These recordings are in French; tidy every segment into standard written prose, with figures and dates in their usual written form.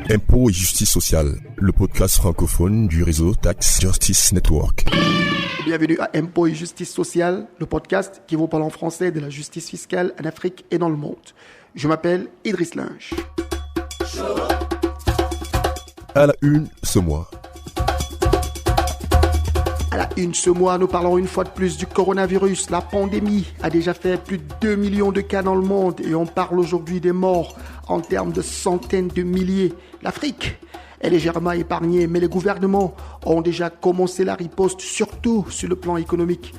Impôts et justice sociale, le podcast francophone du réseau Tax Justice Network. Bienvenue à Impôts et justice sociale, le podcast qui vous parle en français de la justice fiscale en Afrique et dans le monde. Je m'appelle Idriss Linge. À la une ce mois. À la une ce mois, nous parlons une fois de plus du coronavirus. La pandémie a déjà fait plus de 2 millions de cas dans le monde et on parle aujourd'hui des morts en termes de centaines de milliers. L'Afrique est légèrement épargnée, mais les gouvernements ont déjà commencé la riposte, surtout sur le plan économique.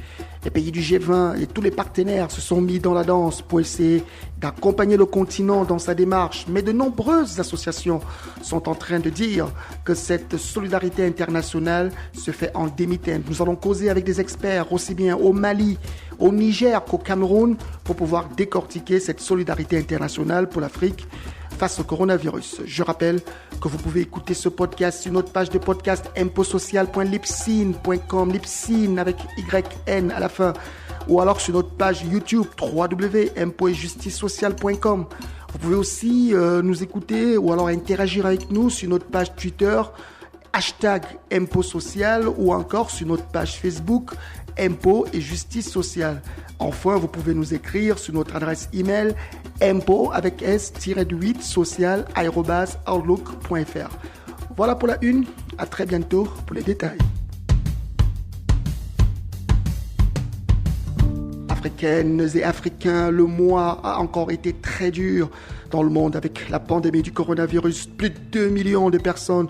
Les pays du G20 et tous les partenaires se sont mis dans la danse pour essayer d'accompagner le continent dans sa démarche. Mais de nombreuses associations sont en train de dire que cette solidarité internationale se fait en demi-teinte. Nous allons causer avec des experts aussi bien au Mali, au Niger qu'au Cameroun pour pouvoir décortiquer cette solidarité internationale pour l'Afrique face au coronavirus. Je rappelle que vous pouvez écouter ce podcast sur notre page de podcast impotsocial.libsyn.com, Libsyn avec YN à la fin, ou alors sur notre page YouTube www.imposetjusticesocial.com. Vous pouvez aussi nous écouter ou alors interagir avec nous sur notre page Twitter, #impotsocial, ou encore sur notre page Facebook, Impôts et justice sociale. Enfin, vous pouvez nous écrire sur notre adresse email impôts avec s-8 social@outlook.fr. Voilà pour la une. À très bientôt pour les détails. Africaines et Africains, le mois a encore été très dur dans le monde avec la pandémie du coronavirus. Plus de 2 millions de personnes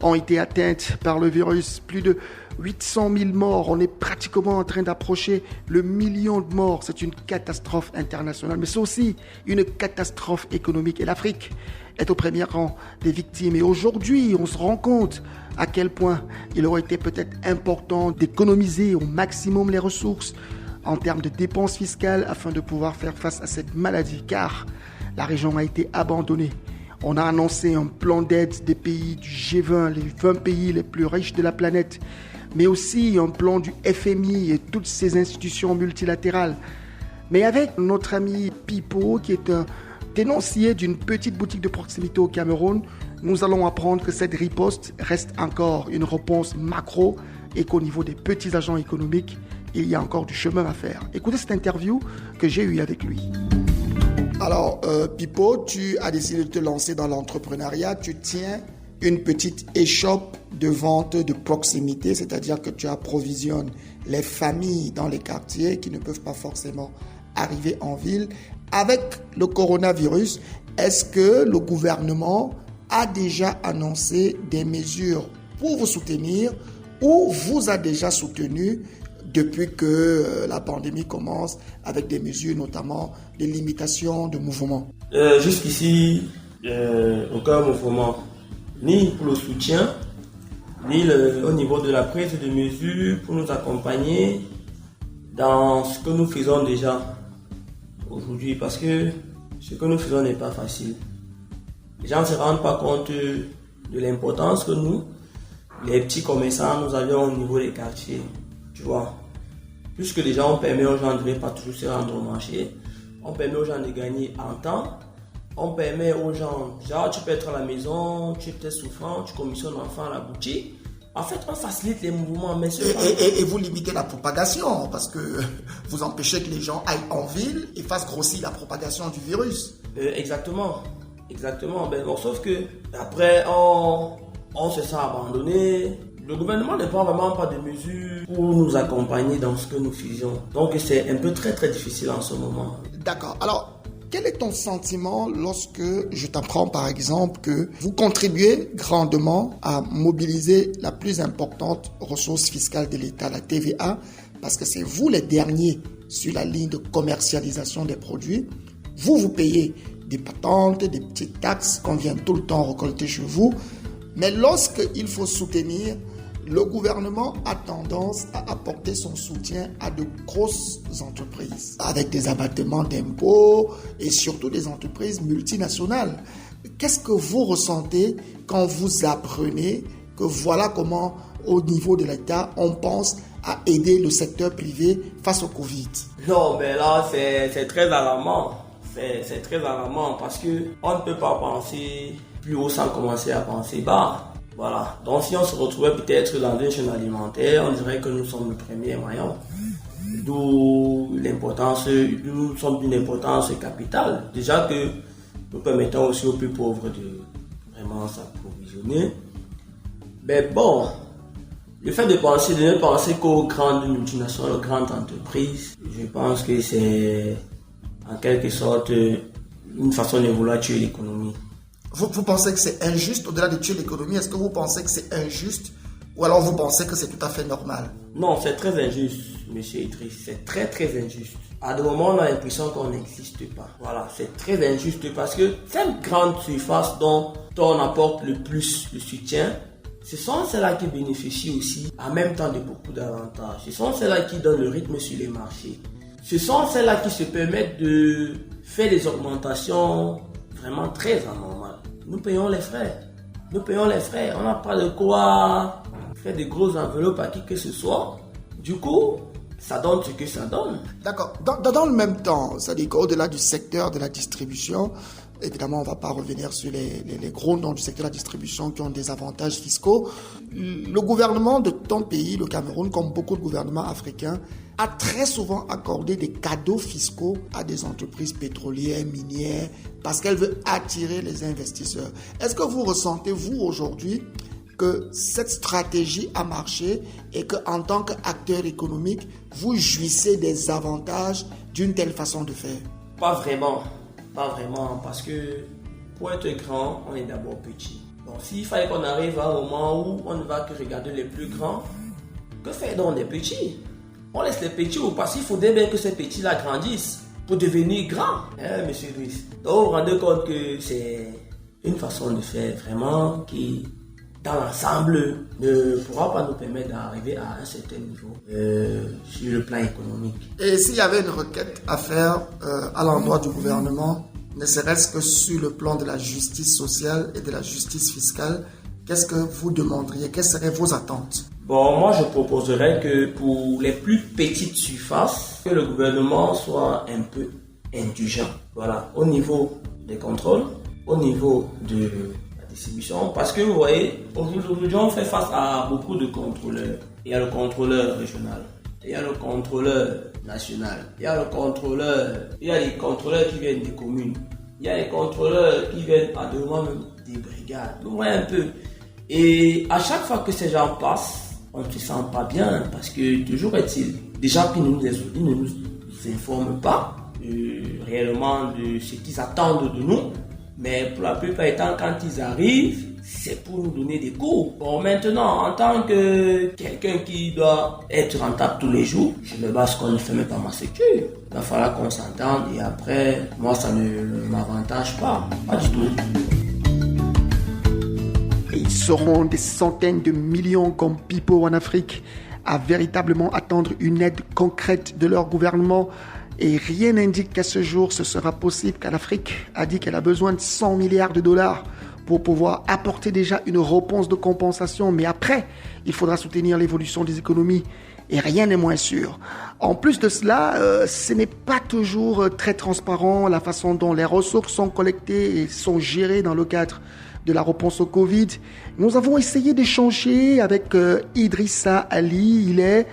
ont été atteintes par le virus. Plus de 800 000 morts. On est pratiquement en train d'approcher le million de morts. C'est une catastrophe internationale, mais c'est aussi une catastrophe économique. Et l'Afrique est au premier rang des victimes. Et aujourd'hui, on se rend compte à quel point il aurait été peut-être important d'économiser au maximum les ressources en termes de dépenses fiscales afin de pouvoir faire face à cette maladie, car la région a été abandonnée. On a annoncé un plan d'aide des pays du G20, les 20 pays les plus riches de la planète, mais aussi un plan du FMI et toutes ces institutions multilatérales. Mais avec notre ami Pipo, qui est un tenancier d'une petite boutique de proximité au Cameroun, nous allons apprendre que cette riposte reste encore une réponse macro et qu'au niveau des petits agents économiques, il y a encore du chemin à faire. Écoutez cette interview que j'ai eue avec lui. Alors, Pipo, tu as décidé de te lancer dans l'entrepreneuriat. Tu tiens une petite échoppe de vente de proximité, c'est-à-dire que tu approvisionnes les familles dans les quartiers qui ne peuvent pas forcément arriver en ville. Avec le coronavirus, est-ce que le gouvernement a déjà annoncé des mesures pour vous soutenir ou vous a déjà soutenu depuis que la pandémie commence, avec des mesures notamment de limitation de mouvement? Jusqu'ici, aucun mouvement, ni pour le soutien, ni au niveau de la prise de mesures pour nous accompagner dans ce que nous faisons déjà aujourd'hui, parce que ce que nous faisons n'est pas facile. Les gens ne se rendent pas compte de l'importance que nous, les petits commerçants, nous avions au niveau des quartiers, tu vois. Puisque déjà on permet aux gens de ne pas toujours se rendre au marché, on permet aux gens de gagner en temps, on permet aux gens, genre tu peux être à la maison, tu es peut-être souffrant, tu commissionnes l'enfant à la boutique. En fait, on facilite les mouvements, mais et vous limitez la propagation, parce que vous empêchez que les gens aillent en ville et fassent grossir la propagation du virus. Exactement. Ben, bon, sauf que après, on se sent abandonné. Le gouvernement ne prend vraiment pas de mesures pour nous accompagner dans ce que nous faisions. Donc c'est un peu très très difficile en ce moment. D'accord. Alors, quel est ton sentiment lorsque je t'apprends par exemple que vous contribuez grandement à mobiliser la plus importante ressource fiscale de l'État, la TVA, parce que c'est vous les derniers sur la ligne de commercialisation des produits. Vous payez des patentes, des petites taxes qu'on vient tout le temps récolter chez vous. Mais lorsqu'il faut soutenir, le gouvernement a tendance à apporter son soutien à de grosses entreprises, avec des abattements d'impôts et surtout des entreprises multinationales. Qu'est-ce que vous ressentez quand vous apprenez que voilà comment, au niveau de l'État, on pense à aider le secteur privé face au Covid? Non, mais là, c'est très alarmant. c'est très alarmant parce qu'on ne peut pas penser plus haut sans commencer à penser bas. Voilà. Donc si on se retrouvait peut-être dans une chaîne alimentaire, on dirait que nous sommes le premier maillon. D'où nous sommes d'une importance capitale. Déjà que nous permettons aussi aux plus pauvres de vraiment s'approvisionner. Mais bon, le fait de ne penser qu'aux grandes multinationales, aux grandes entreprises, je pense que c'est en quelque sorte une façon de vouloir tuer l'économie. Vous pensez que c'est injuste au-delà de tuer l'économie? Est-ce que vous pensez que c'est injuste ou alors vous pensez que c'est tout à fait normal? Non, c'est très injuste, monsieur Idriss. C'est très très injuste. À des moments, on a l'impression qu'on n'existe pas. Voilà, c'est très injuste parce que cette grande surface dont on apporte le plus le soutien, ce sont celles-là qui bénéficient aussi en même temps de beaucoup d'avantages. Ce sont celles-là qui donnent le rythme sur les marchés. Ce sont celles-là qui se permettent de faire des augmentations vraiment très anormales. Nous payons les frais. On n'a pas de quoi faire des grosses enveloppes à qui que ce soit. Du coup, ça donne ce que ça donne. D'accord. Dans le même temps, c'est-à-dire qu'au-delà du secteur de la distribution, évidemment, on ne va pas revenir sur les gros noms du secteur de la distribution qui ont des avantages fiscaux. Le gouvernement de ton pays, le Cameroun, comme beaucoup de gouvernements africains, a très souvent accordé des cadeaux fiscaux à des entreprises pétrolières, minières, parce qu'elle veut attirer les investisseurs. Est-ce que vous ressentez, vous, aujourd'hui, que cette stratégie a marché et qu'en tant qu'acteur économique, vous jouissez des avantages d'une telle façon de faire? Pas vraiment, parce que pour être grand, on est d'abord petit. Donc s'il fallait qu'on arrive à un moment où on ne va que regarder les plus grands, que faire donc des petits? On laisse les petits ou parce qu'il faudrait bien que ces petits-là grandissent pour devenir grands. Monsieur Idriss. Donc vous vous rendez compte que c'est une façon de faire vraiment qui, dans l'ensemble, ne pourra pas nous permettre d'arriver à un certain niveau sur le plan économique. Et s'il y avait une requête à faire à l'endroit du gouvernement, ne serait-ce que sur le plan de la justice sociale et de la justice fiscale, qu'est-ce que vous demanderiez? Quelles seraient vos attentes? Bon, moi je proposerais que pour les plus petites surfaces, que le gouvernement soit un peu indulgent. Voilà, au niveau des contrôles, au niveau de distribution, parce que vous voyez, aujourd'hui on fait face à beaucoup de contrôleurs. Il y a le contrôleur régional, il y a le contrôleur national, il y a les contrôleurs qui viennent des communes, il y a les contrôleurs qui viennent à deux mois même des brigades. Vous voyez un peu. Et à chaque fois que ces gens passent, on ne se sent pas bien parce que toujours est-il, déjà qu'ils ne nous informent pas réellement de ce qu'ils attendent de nous. Mais pour la plupart du temps, quand ils arrivent, c'est pour nous donner des cours. Bon, maintenant, en tant que quelqu'un qui doit être rentable tous les jours, je me base qu'on ne fait même pas ma sécurité. Il va falloir qu'on s'entende et après, moi, ça ne m'avantage pas. Pas du tout. Et ils seront des centaines de millions comme Pipo en Afrique à véritablement attendre une aide concrète de leur gouvernement. Et rien n'indique qu'à ce jour, ce sera possible, car l'Afrique a dit qu'elle a besoin de 100 milliards de dollars pour pouvoir apporter déjà une réponse de compensation. Mais après, il faudra soutenir l'évolution des économies. Et rien n'est moins sûr. En plus de cela, ce n'est pas toujours très transparent la façon dont les ressources sont collectées et sont gérées dans le cadre de la réponse au Covid. Nous avons essayé d'échanger avec Idrissa Ali. Il est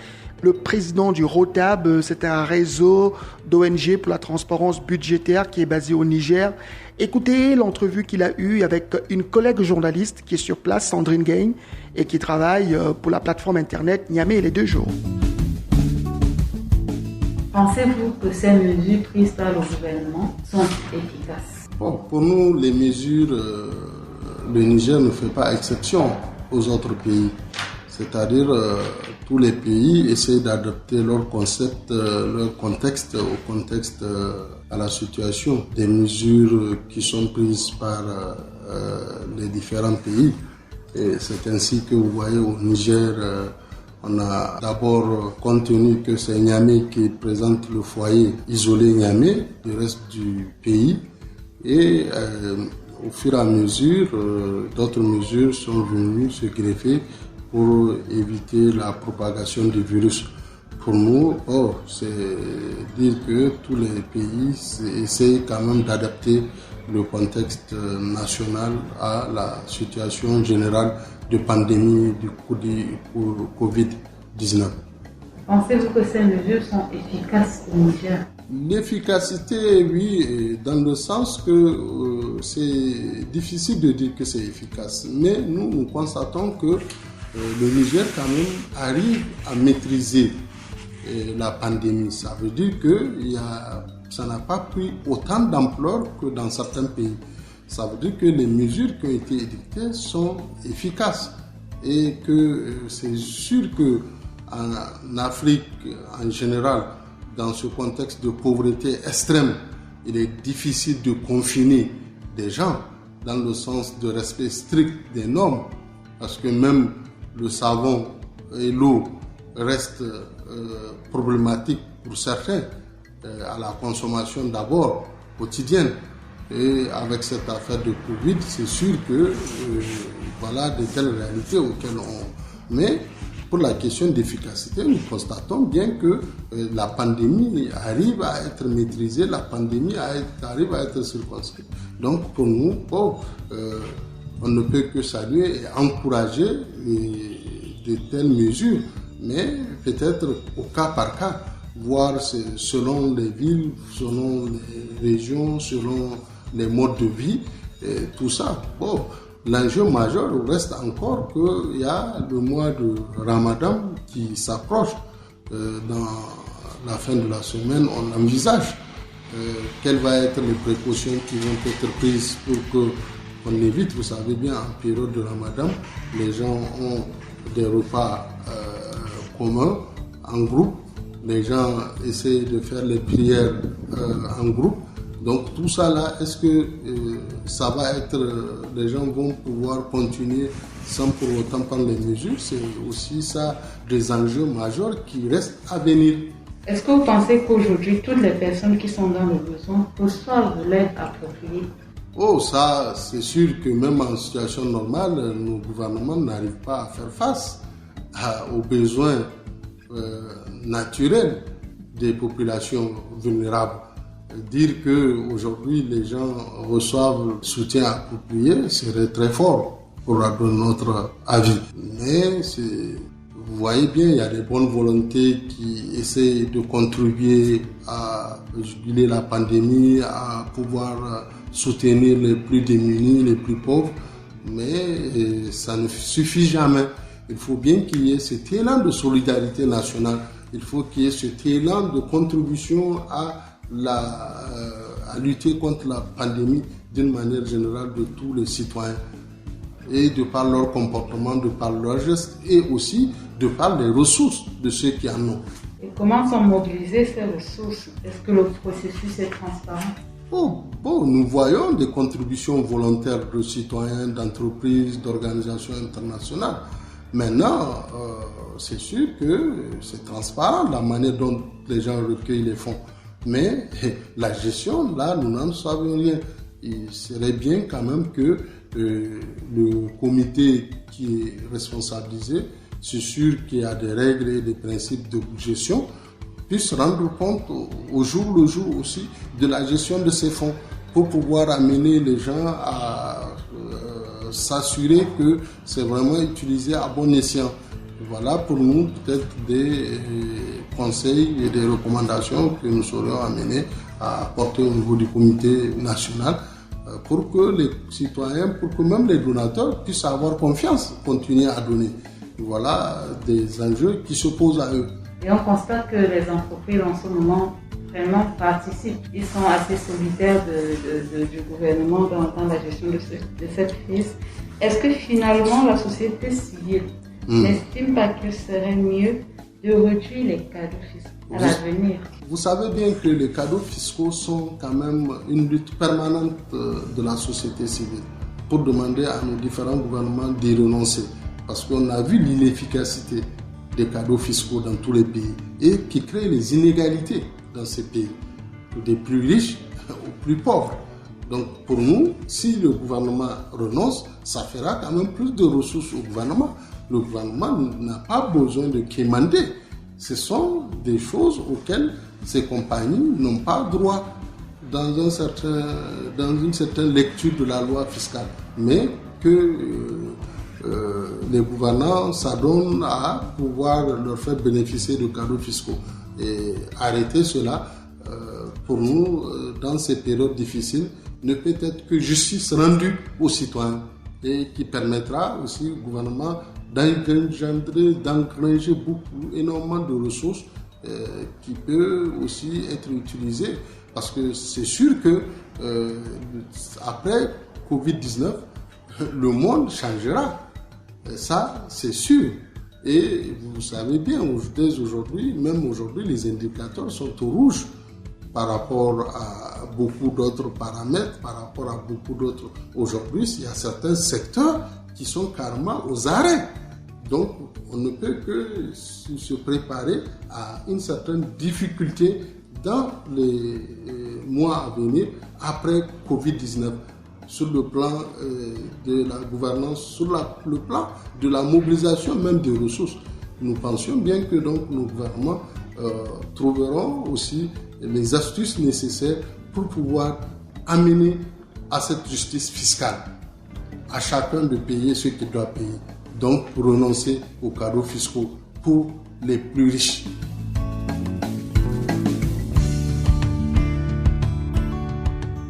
le président du ROTAB, c'est un réseau d'ONG pour la transparence budgétaire qui est basé au Niger. Écoutez l'entrevue qu'il a eue avec une collègue journaliste qui est sur place, Sandrine Gagne, et qui travaille pour la plateforme internet Niamey les 2 jours. Pensez-vous que ces mesures prises par le gouvernement sont efficaces? Bon, pour nous, les mesures, le Niger ne fait pas exception aux autres pays. C'est-à-dire, tous les pays essaient d'adapter leur concept, leur contexte au contexte, à la situation. Des mesures qui sont prises par les différents pays. Et c'est ainsi que vous voyez au Niger, on a d'abord, compte tenu que c'est Niamey qui présente le foyer, isolé Niamey du reste du pays. Et au fur et à mesure, d'autres mesures sont venues se greffer pour éviter la propagation du virus. pour nous, c'est dire que tous les pays essayent quand même d'adapter le contexte national à la situation générale de pandémie du Covid-19. Pensez-vous que ces mesures sont efficaces au Niger? L'efficacité, oui, dans le sens que c'est difficile de dire que c'est efficace, mais nous constatons que le Niger quand même arrive à maîtriser la pandémie. Ça veut dire que ça n'a pas pris autant d'ampleur que dans certains pays. Ça veut dire que les mesures qui ont été édictées sont efficaces et que c'est sûr que en Afrique en général, dans ce contexte de pauvreté extrême, il est difficile de confiner des gens dans le sens de respect strict des normes, parce que même le savon et l'eau restent problématiques pour certains à la consommation d'abord quotidienne. Et avec cette affaire de Covid, c'est sûr que voilà de telles réalités auxquelles on... Mais pour la question d'efficacité, nous constatons bien que la pandémie arrive à être maîtrisée, la pandémie arrive à être circonscrite. Donc pour nous, on ne peut que saluer et encourager de telles mesures, mais peut-être au cas par cas, voir selon les villes, selon les régions, selon les modes de vie, et tout ça. L'enjeu majeur reste encore qu'il y a le mois de Ramadan qui s'approche. Dans la fin de la semaine, on envisage quelles vont être les précautions qui vont être prises pour qu'on évite. Vous savez bien, en période de Ramadan, les gens ont des repas communs, en groupe. Les gens essaient de faire les prières en groupe. Donc tout ça là, est-ce que ça va être, les gens vont pouvoir continuer sans pour autant prendre les mesures? C'est aussi ça des enjeux majeurs qui restent à venir. Est-ce que vous pensez qu'aujourd'hui, toutes les personnes qui sont dans le besoin reçoivent l'aide appropriée? Ça, c'est sûr que même en situation normale, nos gouvernements n'arrivent pas à faire face aux besoins naturels des populations vulnérables. Dire qu'aujourd'hui les gens reçoivent le soutien approprié serait très fort pour notre avis. Mais vous voyez bien, il y a des bonnes volontés qui essaient de contribuer à juguler la pandémie, à pouvoir soutenir les plus démunis, les plus pauvres. Mais ça ne suffit jamais. Il faut bien qu'il y ait cet élan de solidarité nationale. Il faut qu'il y ait cet élan de contribution à lutter contre la pandémie d'une manière générale de tous les citoyens, et de par leur comportement, de par leurs gestes, et aussi de par les ressources de ceux qui en ont. Et comment sont mobilisées ces ressources? Est-ce que le processus est transparent? Nous voyons des contributions volontaires de citoyens, d'entreprises, d'organisations internationales. Maintenant, c'est sûr que c'est transparent la manière dont les gens recueillent les fonds. Mais la gestion, là, nous n'en savons rien. Il serait bien quand même que le comité qui est responsabilisé, c'est sûr qu'il y a des règles et des principes de gestion, puisse rendre compte au jour le jour aussi de la gestion de ces fonds pour pouvoir amener les gens à s'assurer que c'est vraiment utilisé à bon escient. Voilà pour nous peut-être des conseils et des recommandations que nous serions amenés à apporter au niveau du comité national pour que les citoyens, pour que même les donateurs puissent avoir confiance, continuer à donner. Voilà des enjeux qui se posent à eux. Et on constate que les entreprises en ce moment vraiment participent. Ils sont assez solidaires du gouvernement dans la gestion de cette crise. Est-ce que finalement la société civile n'estime pas qu'il serait mieux de réduire les cadeaux fiscaux à l'avenir? Vous savez bien que les cadeaux fiscaux sont quand même une lutte permanente de la société civile pour demander à nos différents gouvernements d'y renoncer. Parce qu'on a vu l'inefficacité des cadeaux fiscaux dans tous les pays et qui crée les inégalités dans ces pays, des plus riches aux plus pauvres. Donc pour nous, si le gouvernement renonce, ça fera quand même plus de ressources au gouvernement. Le gouvernement n'a pas besoin de quémander Ce sont des choses auxquelles ces compagnies n'ont pas droit dans une certaine lecture de la loi fiscale, mais que les gouvernants s'adonnent à pouvoir leur faire bénéficier de cadeaux fiscaux. Et arrêter cela, pour nous, dans ces périodes difficiles, ne peut être que justice rendue aux citoyens et qui permettra aussi au gouvernement d'engranger énormément de ressources qui peuvent aussi être utilisées. Parce que c'est sûr que après Covid-19, le monde changera. Ça, c'est sûr. Et vous savez bien, dès aujourd'hui, même aujourd'hui, les indicateurs sont au rouge par rapport à beaucoup d'autres paramètres, par rapport à beaucoup d'autres. Aujourd'hui, il y a certains secteurs qui sont carrément aux arrêts. Donc, on ne peut que se préparer à une certaine difficulté dans les mois à venir après Covid-19, sur le plan de la gouvernance, sur le plan de la mobilisation même des ressources. Nous pensions bien que donc, nos gouvernements trouveront aussi les astuces nécessaires pour pouvoir amener à cette justice fiscale, à chacun de payer ce qu'il doit payer. Donc, pour renoncer aux cadeaux fiscaux pour les plus riches.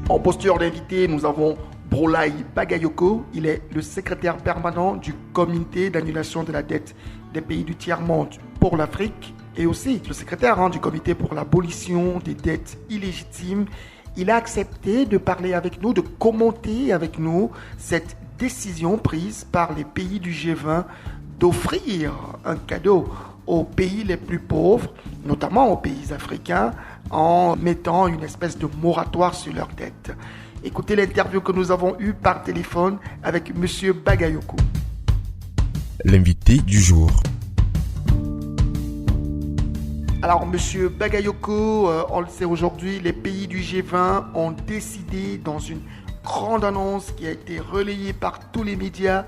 En posture d'invité, nous avons Brolaï Bagayoko. Il est le secrétaire permanent du comité d'annulation de la dette des pays du tiers-monde pour l'Afrique et aussi le secrétaire du comité pour l'abolition des dettes illégitimes. Il a accepté de parler avec nous, de commenter avec nous cette décision prise par les pays du G20 d'offrir un cadeau aux pays les plus pauvres, notamment aux pays africains, en mettant une espèce de moratoire sur leurs dettes. Écoutez l'interview que nous avons eue par téléphone avec M. Bagayoko. L'invité du jour. Alors, M. Bagayoko, on le sait aujourd'hui, les pays du G20 ont décidé dans une grande annonce qui a été relayée par tous les médias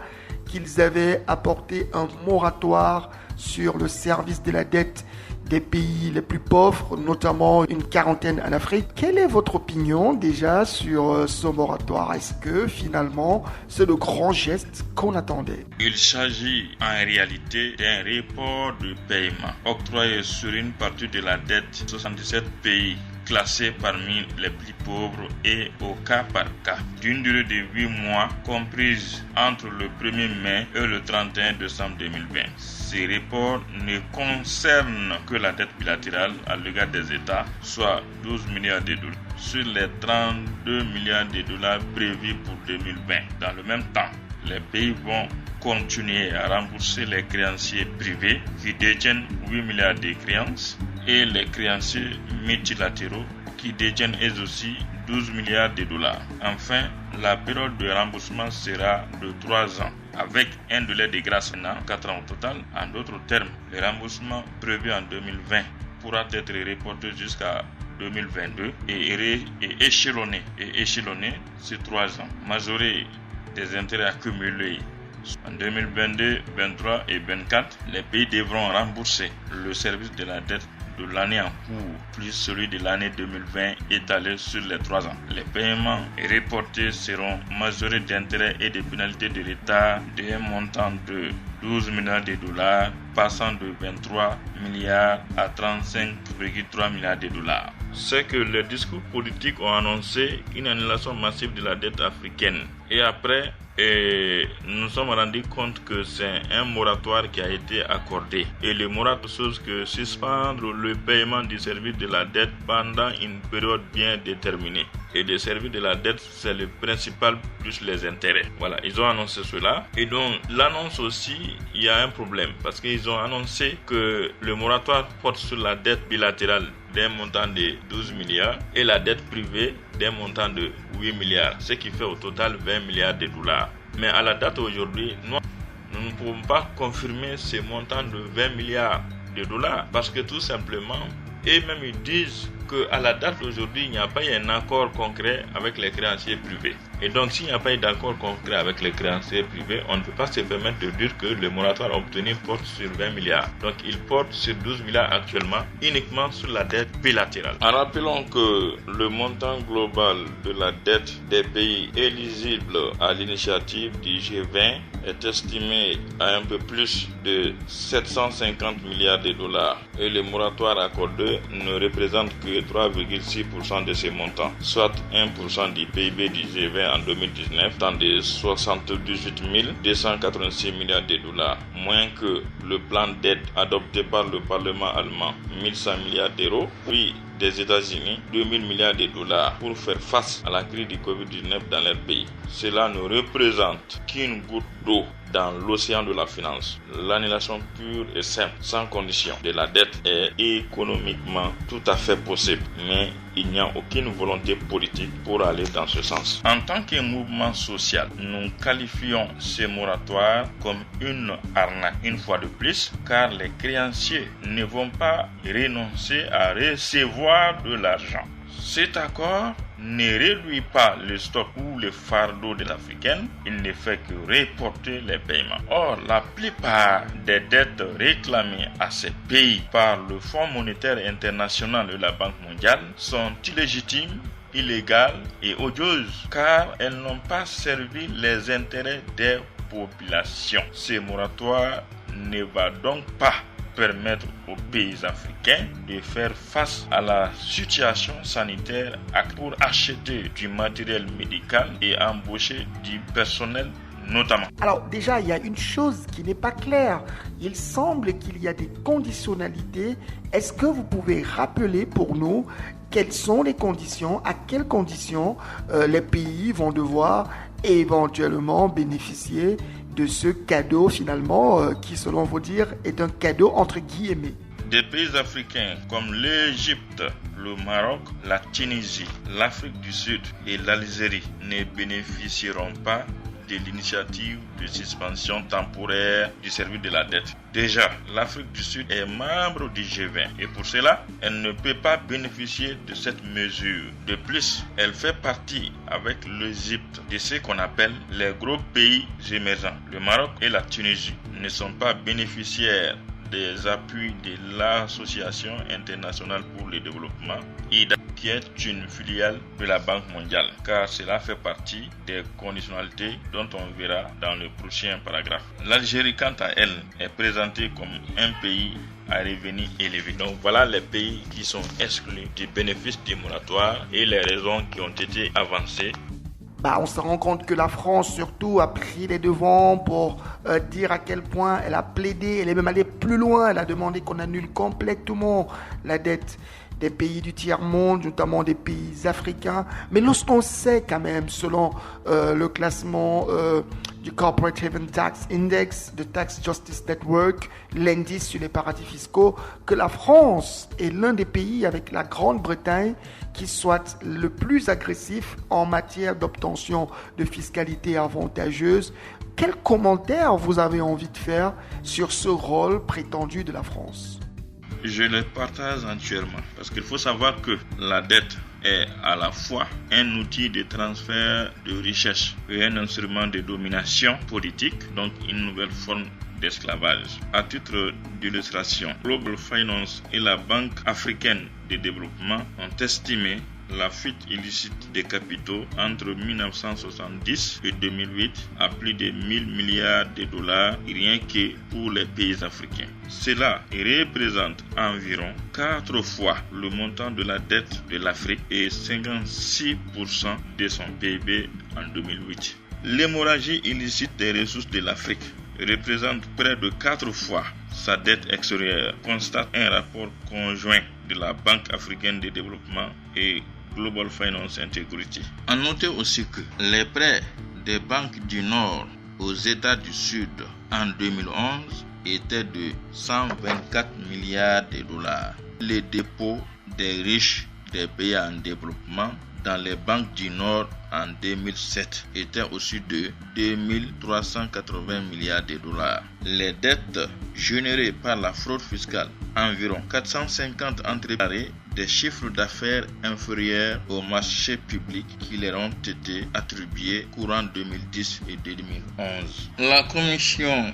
qu'ils avaient apporté un moratoire sur le service de la dette des pays les plus pauvres, notamment une quarantaine en Afrique. Quelle est votre opinion déjà sur ce moratoire? Est-ce que finalement c'est le grand geste qu'on attendait? Il s'agit en réalité d'un report de paiement octroyé sur une partie de la dette 77 pays classés parmi les plus pauvres et au cas par cas, d'une durée de 8 mois comprise entre le 1er mai et le 31 décembre 2020. Ces reports ne concernent que la dette bilatérale à l'égard des États, soit 12 milliards de dollars, sur les 32 milliards de dollars prévus pour 2020. Dans le même temps, les pays vont continuer à rembourser les créanciers privés qui détiennent 8 milliards de créances et les créanciers multilatéraux qui détiennent eux aussi 12 milliards de dollars. Enfin, la période de remboursement sera de 3 ans, avec un délai de grâce de 4 ans au total. En d'autres termes, le remboursement prévu en 2020 pourra être reporté jusqu'à 2022 et échelonné sur 3 ans, majoré des intérêts accumulés. En 2022, 2023 et 2024, les pays devront rembourser le service de la dette de l'année en cours, plus celui de l'année 2020 étalé sur les 3 ans. Les paiements reportés seront majorés d'intérêts et de pénalités de l'État d'un montant de 12 milliards de dollars, passant de 23 milliards à 35,3 milliards de dollars. C'est que les discours politiques ont annoncé une annulation massive de la dette africaine. Et après, nous nous sommes rendus compte que c'est un moratoire qui a été accordé. Et le moratoire chose que suspendre le paiement du service de la dette pendant une période bien déterminée. Et le service de la dette, c'est le principal plus les intérêts. Voilà, ils ont annoncé cela. Et donc, l'annonce aussi, il y a un problème. Parce qu'ils ont annoncé que le moratoire porte sur la dette bilatérale d'un montant de 12 milliards et la dette privée d'un montant de 8 milliards, ce qui fait au total 20 milliards de dollars. Mais à la date aujourd'hui, nous ne pouvons pas confirmer ce montant de 20 milliards de dollars parce que tout simplement, et même ils disent qu'à la date d'aujourd'hui, il n'y a pas eu un accord concret avec les créanciers privés. Et donc, s'il n'y a pas eu d'accord concret avec les créanciers privés, on ne peut pas se permettre de dire que le moratoire obtenu porte sur 20 milliards. Donc, il porte sur 12 milliards actuellement, uniquement sur la dette bilatérale. En rappelant que le montant global de la dette des pays éligibles à l'initiative du G20 est estimé à un peu plus de 750 milliards de dollars et le moratoire accordé ne représente que 3,6% de ces montants, soit 1% du PIB du G20 en 2019, dans des 78 286 milliards de dollars, moins que le plan d'aide adopté par le Parlement allemand, 1100 milliards d'euros, puis des États-Unis, 2000 milliards de dollars pour faire face à la crise du Covid-19 dans leur pays. Cela ne représente qu'une goutte d'eau dans l'océan de la finance. L'annulation pure et simple, sans condition, de la dette est économiquement tout à fait possible, mais il n'y a aucune volonté politique pour aller dans ce sens. En tant que mouvement social, nous qualifions ce moratoire comme une arnaque une fois de plus, car les créanciers ne vont pas renoncer à recevoir de l'argent. Cet accord ne réduit pas le stock ou le fardeau de l'Africaine, il ne fait que reporter les paiements. Or, la plupart des dettes réclamées à ces pays par le Fonds monétaire international de la Banque mondiale sont illégitimes, illégales et odieuses, car elles n'ont pas servi les intérêts des populations. Ce moratoire ne va donc pas permettre aux pays africains de faire face à la situation sanitaire pour acheter du matériel médical et embaucher du personnel notamment. Alors déjà, il y a une chose qui n'est pas claire. Il semble qu'il y a des conditionnalités. Est-ce que vous pouvez rappeler pour nous quelles sont les conditions, à quelles conditions les pays vont devoir éventuellement bénéficier de ce cadeau finalement qui, selon vous dire, est un cadeau entre guillemets? Des pays africains comme l'Égypte, le Maroc, la Tunisie, l'Afrique du Sud et l'Algérie ne bénéficieront pas de l'initiative de suspension temporaire du service de la dette. Déjà, l'Afrique du Sud est membre du G20 et pour cela, elle ne peut pas bénéficier de cette mesure. De plus, elle fait partie avec l'Égypte de ce qu'on appelle les gros pays émergents. Le Maroc et la Tunisie ne sont pas bénéficiaires des appuis de l'Association internationale pour le développement, IDA, qui est une filiale de la Banque mondiale, car cela fait partie des conditionnalités dont on verra dans le prochain paragraphe. L'Algérie, quant à elle, est présentée comme un pays à revenu élevé. Donc voilà les pays qui sont exclus du bénéfice du moratoire et les raisons qui ont été avancées. On se rend compte que la France surtout a pris les devants pour dire à quel point elle a plaidé, elle est même allée plus loin, elle a demandé qu'on annule complètement la dette des pays du tiers-monde, notamment des pays africains. Mais lorsqu'on sait quand même, selon le classement du Corporate Haven Tax Index, de Tax Justice Network, l'indice sur les paradis fiscaux, que la France est l'un des pays avec la Grande-Bretagne qui soit le plus agressif en matière d'obtention de fiscalité avantageuse. Quel commentaire vous avez envie de faire sur ce rôle prétendu de la France? Je le partage entièrement parce qu'il faut savoir que la dette est à la fois un outil de transfert de richesse et un instrument de domination politique, donc une nouvelle forme d'esclavage. À titre d'illustration, Global Finance et la Banque africaine de développement ont estimé la fuite illicite des capitaux entre 1970 et 2008 à plus de 1000 milliards de dollars rien que pour les pays africains. Cela représente environ 4 fois le montant de la dette de l'Afrique et 56% de son PIB en 2008. L'hémorragie illicite des ressources de l'Afrique représente près de 4 fois sa dette extérieure, constate un rapport conjoint de la Banque africaine de développement et Global Finance Integrity. À noter aussi que les prêts des banques du Nord aux États du Sud en 2011 étaient de 124 milliards de dollars. Les dépôts des riches des pays en développement dans les banques du Nord en 2007 étaient aussi de 2380 milliards de dollars. Les dettes générées par la fraude fiscale, environ 450 entreprises des chiffres d'affaires inférieurs aux marchés publics qui leur ont été attribués courant 2010 et 2011. La Commission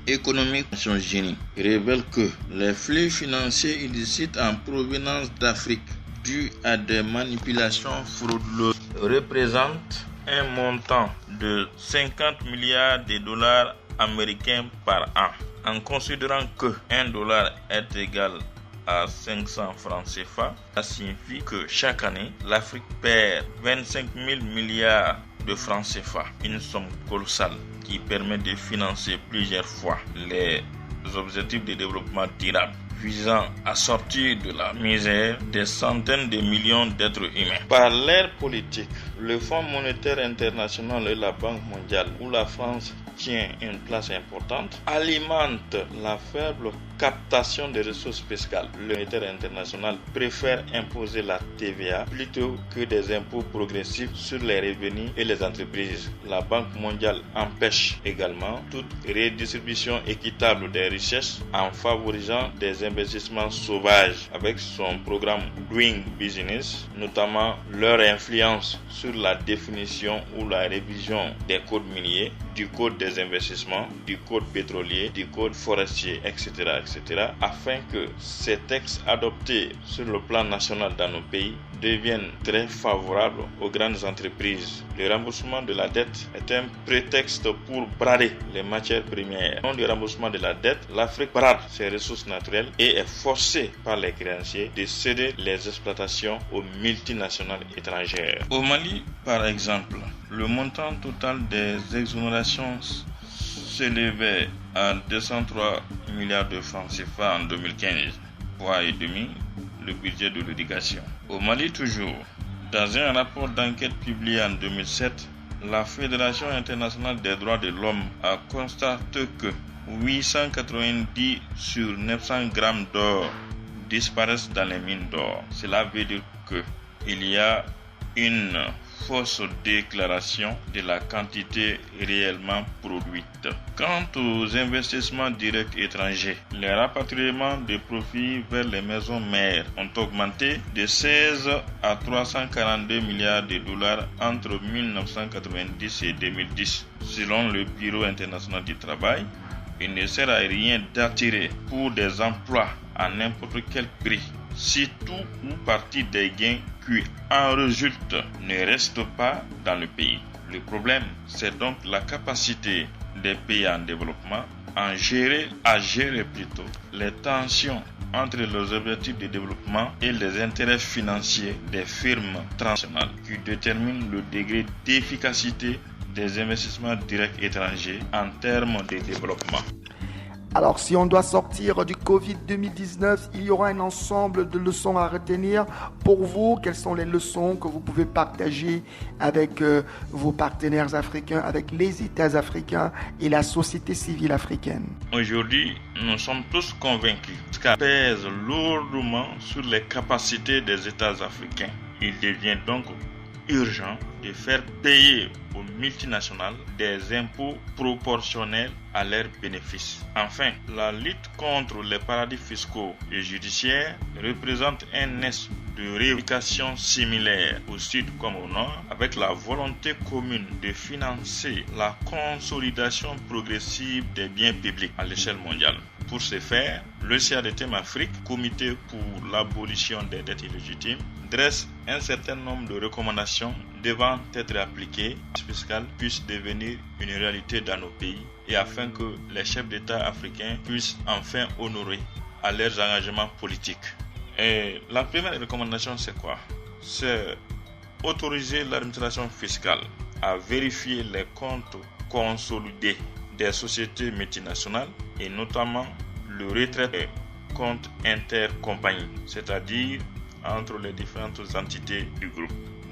économique des Nations Unies révèle que les flux financiers illicites en provenance d'Afrique dus à des manipulations frauduleuses représentent un montant de 50 milliards de dollars américains par an. En considérant que $1 est égal à 500 francs CFA, ça signifie que chaque année, l'Afrique perd 25 000 milliards de francs CFA, une somme colossale qui permet de financer plusieurs fois les objectifs de développement durable visant à sortir de la misère des centaines de millions d'êtres humains. Par l'ère politique, le Fonds monétaire international et la Banque mondiale, où la France tient une place importante, alimentent la faible captation des ressources fiscales. Le monétaire international préfère imposer la TVA plutôt que des impôts progressifs sur les revenus et les entreprises. La Banque mondiale empêche également toute redistribution équitable des richesses en favorisant des investissements sauvages avec son programme Doing Business, notamment leur influence sur la définition ou la révision des codes miniers, du code des investissements, du code pétrolier, du code forestier, etc., afin que ces textes adoptés sur le plan national dans nos pays deviennent très favorables aux grandes entreprises. Le remboursement de la dette est un prétexte pour brader les matières premières. Au nom du remboursement de la dette, l'Afrique brade ses ressources naturelles et est forcée par les créanciers de céder les exploitations aux multinationales étrangères. Au Mali, par exemple, le montant total des exonérations s'élevait à 203 milliards de francs CFA en 2015, fois et demi le budget de l'éducation. Au Mali toujours, dans un rapport d'enquête publié en 2007, la Fédération internationale des droits de l'homme a constaté que 890 sur 900 grammes d'or disparaissent dans les mines d'or. Cela veut dire qu'il y a une fausse déclaration de la quantité réellement produite. Quant aux investissements directs étrangers, les rapatriements de profits vers les maisons mères ont augmenté de 16 à 342 milliards de dollars entre 1990 et 2010. Selon le Bureau international du travail, il ne sert à rien d'attirer pour des emplois à n'importe quel prix si tout ou partie des gains qui en résultent ne restent pas dans le pays. Le problème, c'est donc la capacité des pays en développement à gérer plutôt les tensions entre les objectifs de développement et les intérêts financiers des firmes transnationales qui déterminent le degré d'efficacité des investissements directs étrangers en termes de développement. Alors, si on doit sortir du Covid 2019, il y aura un ensemble de leçons à retenir. Pour vous, quelles sont les leçons que vous pouvez partager avec vos partenaires africains, avec les États africains et la société civile africaine? Aujourd'hui, nous sommes tous convaincus que ça pèse lourdement sur les capacités des États africains. Il devient donc urgent de faire payer aux multinationales des impôts proportionnels à leurs bénéfices. Enfin, la lutte contre les paradis fiscaux et judiciaires représente un est de rééducation similaire au sud comme au nord, avec la volonté commune de financer la consolidation progressive des biens publics à l'échelle mondiale. Pour ce faire, le CADTM Afrique, Comité pour l'abolition des dettes illégitimes, dresse un certain nombre de recommandations devant être appliquées fiscales puissent devenir une réalité dans nos pays et afin que les chefs d'État africains puissent enfin honorer à leurs engagements politiques. Et la première recommandation, c'est quoi? C'est autoriser l'administration fiscale à vérifier les comptes consolidés des sociétés multinationales et notamment le retrait des comptes intercompagnies, c'est-à-dire entre les différentes entités du groupe.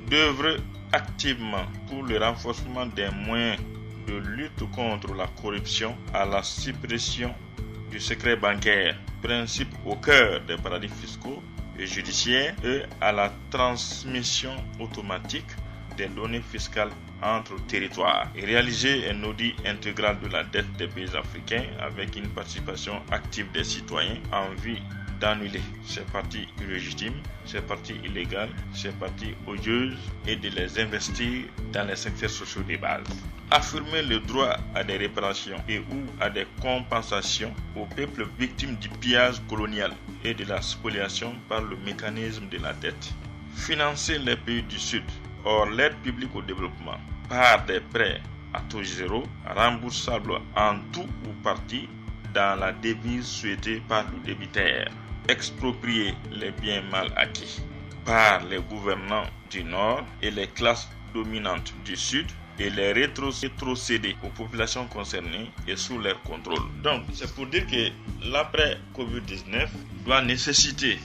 D'œuvrer activement pour le renforcement des moyens de lutte contre la corruption à la suppression du secret bancaire, principe au cœur des paradis fiscaux et judiciaires, et à la transmission automatique des données fiscales entre territoires et réaliser un audit intégral de la dette des pays africains avec une participation active des citoyens en vue d'annuler ces parties illégitimes, ces parties illégales, ces parties odieuses et de les investir dans les secteurs sociaux de base. Affirmer le droit à des réparations et ou à des compensations aux peuples victimes du pillage colonial et de la spoliation par le mécanisme de la dette. Financer les pays du Sud, hors l'aide publique au développement, par des prêts à taux zéro, remboursables en tout ou partie dans la devise souhaitée par le débiteur. Exproprier les biens mal acquis par les gouvernants du Nord et les classes dominantes du Sud et les rétrocéder aux populations concernées et sous leur contrôle. Donc, c'est pour dire que l'après-Covid-19 doit nécessiter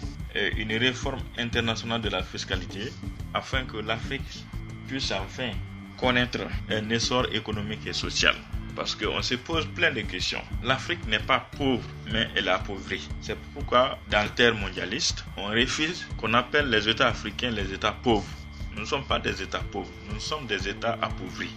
une réforme internationale de la fiscalité afin que l'Afrique puisse enfin connaître un essor économique et social. Parce qu'on se pose plein de questions. L'Afrique n'est pas pauvre, mais elle est appauvrie. C'est pourquoi, dans le terme mondialiste, on refuse qu'on appelle les États africains les États pauvres. Nous ne sommes pas des États pauvres, nous sommes des États appauvris.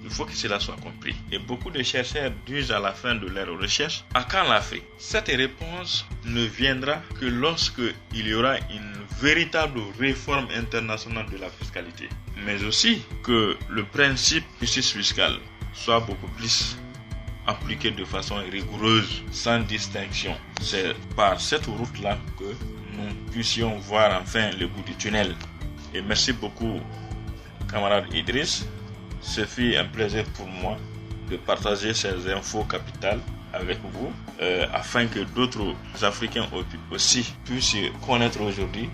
Il faut que cela soit compris. Et beaucoup de chercheurs disent à la fin de leurs recherches, à quand l'Afrique? Cette réponse ne viendra que lorsque il y aura une véritable réforme internationale de la fiscalité. Mais aussi que le principe de justice fiscale soit beaucoup plus appliqué de façon rigoureuse, sans distinction. C'est par cette route-là que nous puissions voir enfin le bout du tunnel. Et merci beaucoup, camarade Idriss. Ce fut un plaisir pour moi de partager ces infos capitales avec vous, afin que d'autres Africains aussi puissent connaître aujourd'hui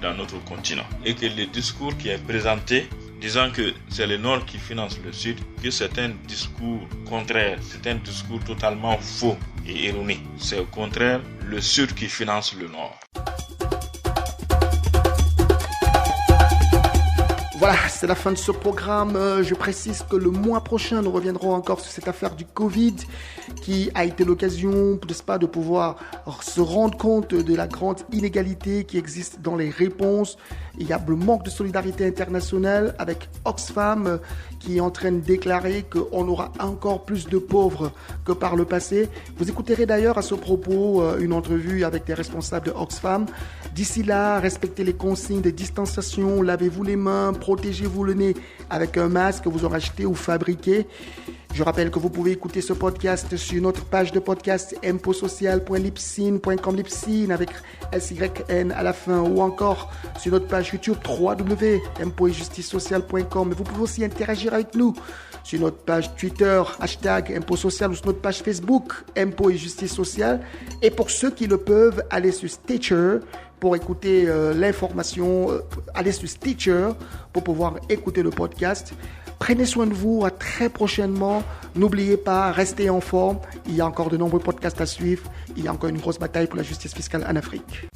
dans notre continent. Et que le discours qui est présenté, disant que c'est le Nord qui finance le Sud, que c'est un discours contraire, c'est un discours totalement faux et erroné. C'est au contraire le Sud qui finance le Nord. Voilà, c'est la fin de ce programme. Je précise que le mois prochain, nous reviendrons encore sur cette affaire du Covid qui a été l'occasion, n'est-ce pas, de pouvoir se rendre compte de la grande inégalité qui existe dans les réponses. Il y a le manque de solidarité internationale avec Oxfam qui est en train de déclarer qu'on aura encore plus de pauvres que par le passé. Vous écouterez d'ailleurs à ce propos une entrevue avec des responsables de Oxfam. D'ici là, respectez les consignes de distanciation, lavez-vous les mains, protégez-vous le nez avec un masque que vous aurez acheté ou fabriqué. Je rappelle que vous pouvez écouter ce podcast sur notre page de podcast imposocial.libsyn.com Libsyn avec SYN à la fin, ou encore sur notre page YouTube www.imposetjusticesociale.com. Vous pouvez aussi interagir avec nous sur notre page Twitter #imposocial ou sur notre page Facebook Impôt et Justice Sociale. Et pour ceux qui le peuvent, allez sur Stitcher pour écouter l'information, allez sur Stitcher pour pouvoir écouter le podcast. Prenez soin de vous, à très prochainement. N'oubliez pas, restez en forme. Il y a encore de nombreux podcasts à suivre. Il y a encore une grosse bataille pour la justice fiscale en Afrique.